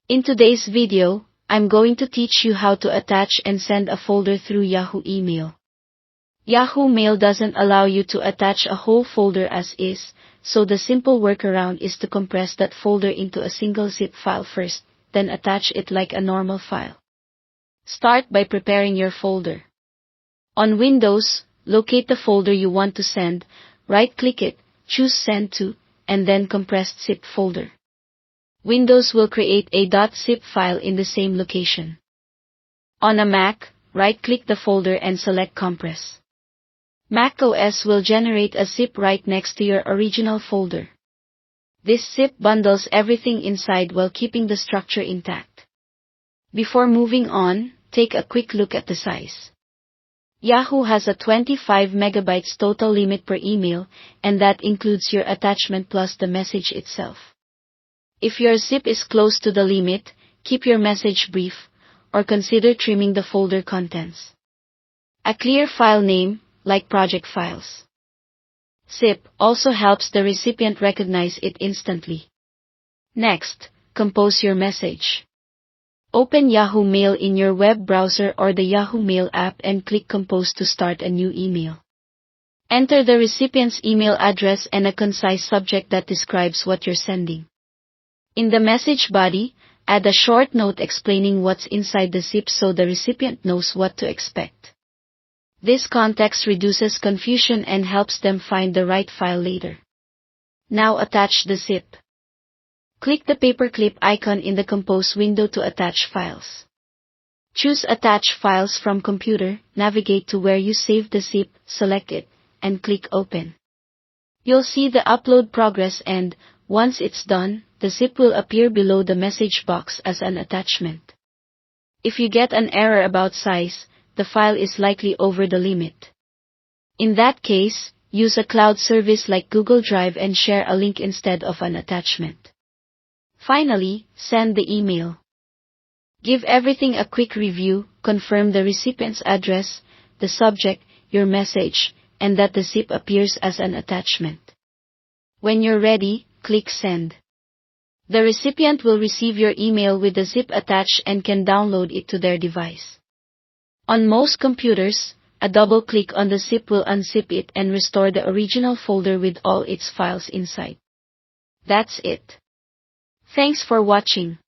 In today's video, I'm going to teach you how to attach and send a folder through Yahoo email. Yahoo Mail doesn't allow you to attach a whole folder as is, so the simple workaround is to compress that folder into a single zip file first, then attach it like a normal file. Start by preparing your folder. On Windows, locate the folder you want to send, right-click it, choose Send to, and then Compressed Zip folder. Windows will create a .zip file in the same location. On a Mac, right-click the folder and select Compress. Mac OS will generate a zip right next to your original folder. This zip bundles everything inside while keeping the structure intact. Before moving on, take a quick look at the size. Yahoo has a 25 megabytes total limit per email, and that includes your attachment plus the message itself. If your zip is close to the limit, keep your message brief, or consider trimming the folder contents. A clear file name, like project files. Zip also helps the recipient recognize it instantly. Next, compose your message. Open Yahoo Mail in your web browser or the Yahoo Mail app and click Compose to start a new email. Enter the recipient's email address and a concise subject that describes what you're sending. In the message body, add a short note explaining what's inside the zip so the recipient knows what to expect. This context reduces confusion and helps them find the right file later. Now attach the zip. Click the paperclip icon in the Compose window to attach files. Choose Attach Files from Computer, navigate to where you saved the zip, select it, and click Open. You'll see the upload progress and, once it's done, the zip will appear below the message box as an attachment. If you get an error about size, the file is likely over the limit. In that case, use a cloud service like Google Drive and share a link instead of an attachment. Finally, send the email. Give everything a quick review, confirm the recipient's address, the subject, your message, and that the zip appears as an attachment. When you're ready, click Send. The recipient will receive your email with the zip attached and can download it to their device. On most computers, a double click on the zip will unzip it and restore the original folder with all its files inside. That's it. Thanks for watching.